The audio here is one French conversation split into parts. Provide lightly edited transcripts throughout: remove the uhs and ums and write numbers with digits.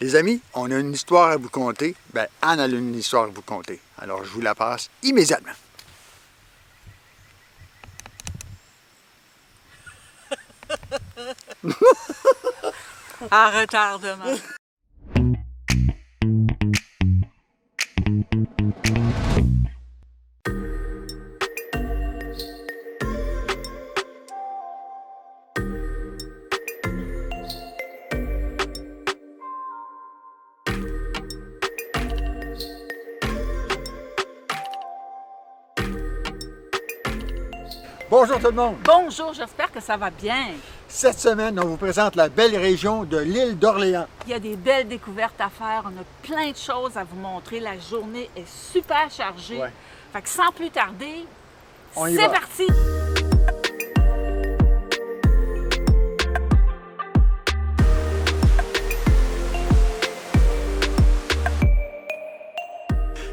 Les amis, on a une histoire à vous conter. Ben, Anne a une histoire à vous conter. Alors, je vous la passe immédiatement. En retardement. Bonjour tout le monde! Bonjour, j'espère que ça va bien. Cette semaine, on vous présente la belle région de l'île d'Orléans. Il y a des belles découvertes à faire, on a plein de choses à vous montrer. La journée est super chargée. Ouais. Fait que sans plus tarder, On y c'est va. parti!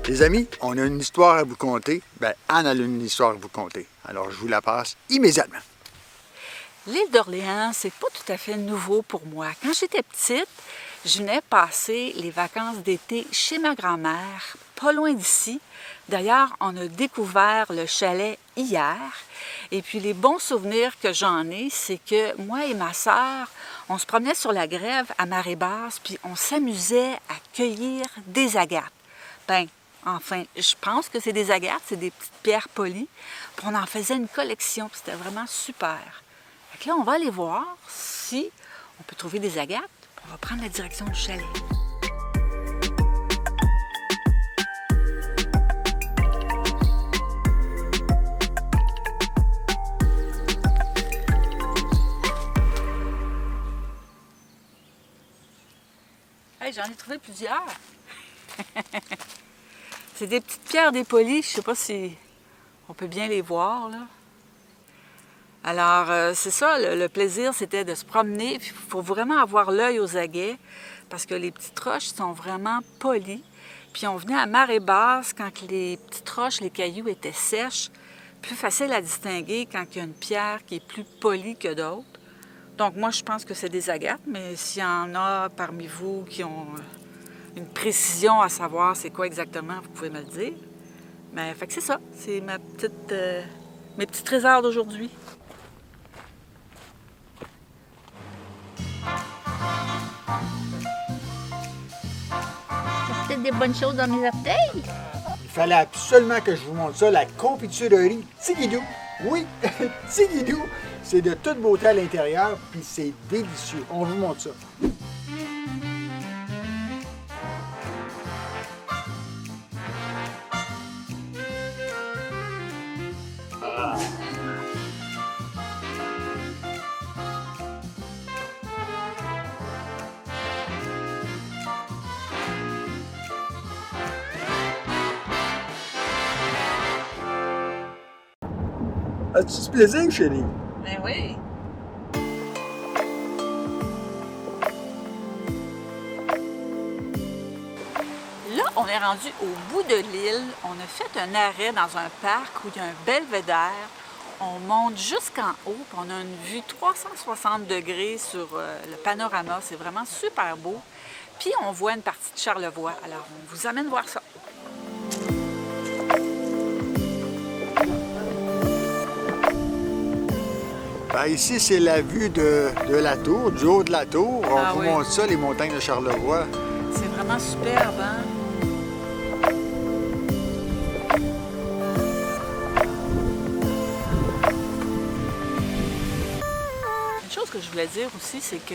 Les amis, on a une histoire à vous conter. Ben, Anne a une histoire à vous conter. Alors, je vous la passe immédiatement. L'île d'Orléans, c'est pas tout à fait nouveau pour moi. Quand j'étais petite, je venais passer les vacances d'été chez ma grand-mère, pas loin d'ici. D'ailleurs, on a découvert le chalet hier. Et puis, les bons souvenirs que j'en ai, c'est que moi et ma sœur, on se promenait sur la grève à marée basse, puis on s'amusait à cueillir des agates. Ben, enfin, je pense que c'est des agates, c'est des petites pierres polies. Puis on en faisait une collection, puis c'était vraiment super. Fait que là, on va aller voir si on peut trouver des agates. Puis on va prendre la direction du chalet. Hey, j'en ai trouvé plusieurs. C'est des petites pierres dépolies. Je ne sais pas si on peut bien les voir, là. Alors, c'est ça, le plaisir, c'était de se promener. Il faut vraiment avoir l'œil aux aguets parce que les petites roches sont vraiment polies. Puis on venait à marée basse quand les petites roches, les cailloux étaient sèches. Plus facile à distinguer quand il y a une pierre qui est plus polie que d'autres. Donc moi, je pense que c'est des agates, mais s'il y en a parmi vous qui ont une précision à savoir c'est quoi exactement, vous pouvez me le dire. Mais fait que c'est ça, c'est mes petits trésors d'aujourd'hui. Il y a peut-être des bonnes choses dans mes orteils. Il fallait absolument que je vous montre ça, la confiturerie Tigidou. Oui, Tigidou, c'est de toute beauté à l'intérieur, puis c'est délicieux. On vous montre ça. As-tu du plaisir, chérie? Ben oui. Là, on est rendu au bout de l'île. On a fait un arrêt dans un parc où il y a un belvédère. On monte jusqu'en haut, puis on a une vue 360 degrés sur le panorama. C'est vraiment super beau. Puis on voit une partie de Charlevoix. Alors, on vous amène voir ça. Ben, ici, c'est la vue de la tour, du haut de la tour. On vous oui. montre ça, les montagnes de Charlevoix. C'est vraiment superbe, hein? Une chose que je voulais dire aussi, c'est que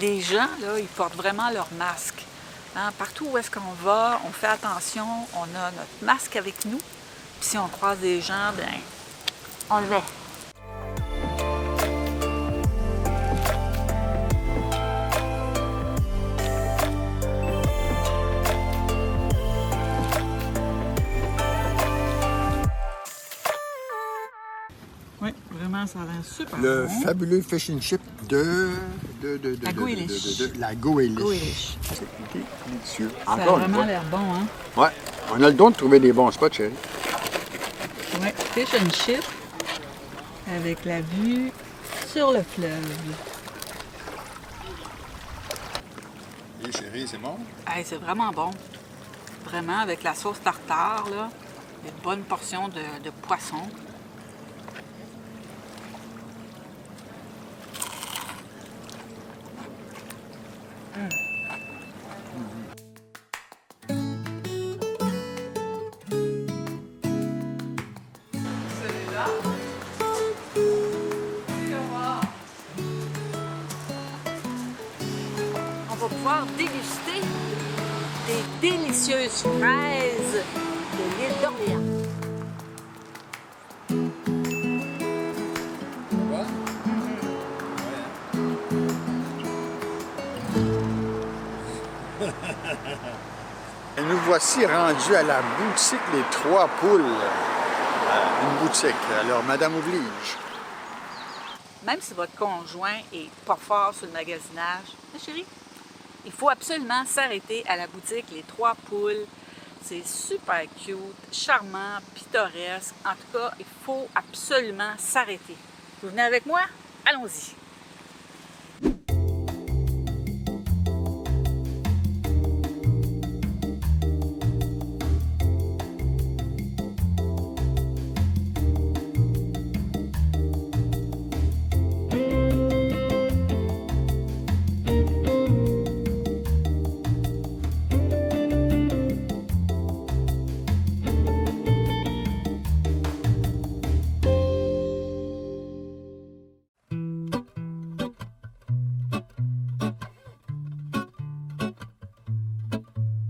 les gens, là, ils portent vraiment leur masque. Hein? Partout où est-ce qu'on va, on fait attention, on a notre masque avec nous. Puis si on croise des gens, bien, on le met. Oui, vraiment, ça a l'air super Le bon. fabuleux fish and chip de La Goéliche. La Goéliche. Goéliche. C'est délicieux. Ça a Encore une vraiment fois. l'air bon, hein? Ouais. On a le don de trouver des bons spots, chérie. Oui, fish and chip avec la vue sur le fleuve. Et chérie, c'est bon? Hey, c'est vraiment bon. Vraiment, avec la sauce tartare, là, une bonne portion de poisson. Celui-là. On va pouvoir déguster des délicieuses fraises de l'île d'Orléans. Bon? Et nous voici rendus à la boutique Les Trois Poules. Une boutique. Alors, Madame oblige. Même si votre conjoint est pas fort sur le magasinage, hein, chérie, il faut absolument s'arrêter à la boutique Les Trois Poules. C'est super cute, charmant, pittoresque. En tout cas, il faut absolument s'arrêter. Vous venez avec moi? Allons-y.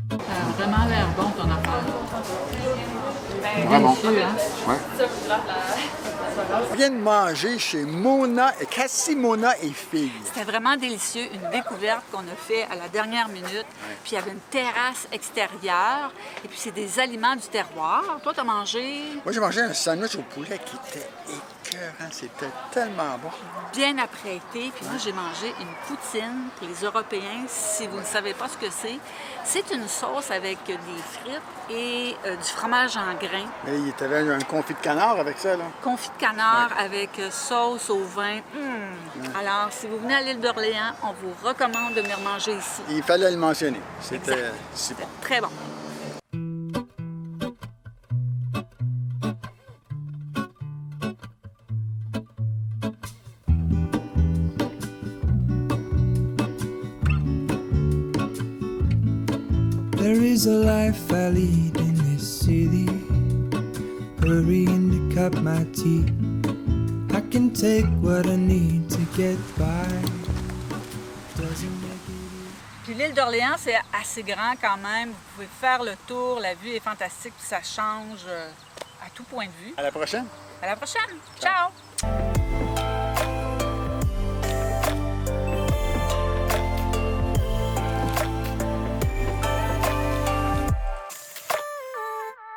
Ça a vraiment l'air bon ton affaire. Vraiment. Délicieux, hein? Ouais. On vient de manger chez Mona, Cassie, Mona et Filles. C'était vraiment délicieux, une découverte qu'on a fait à la dernière minute. Puis il y avait une terrasse extérieure et puis c'est des aliments du terroir. Toi, t'as mangé Moi, j'ai mangé un sandwich au poulet qui était écœurant. C'était tellement bon. bien apprêté. Puis moi, j'ai mangé une poutine pour les Européens. Si vous ne savez pas ce que c'est une sauce avec des frites et du fromage en grains. Mais il y avait un confit de canard avec ça, là. Confit de canard avec sauce au vin. Alors, si vous venez à l'île d'Orléans, on vous recommande de venir manger ici. Il fallait le mentionner. C'était Exact. si bon. Très bon. There is a life I lead in this city, hurrying to cup my tea. I can take what I need to get by. Doesn't make it Puis l'île d'Orléans, c'est assez grand quand même. Vous pouvez faire le tour. La vue est fantastique. Puis ça change à tout point de vue. À la prochaine. À la prochaine. Ciao!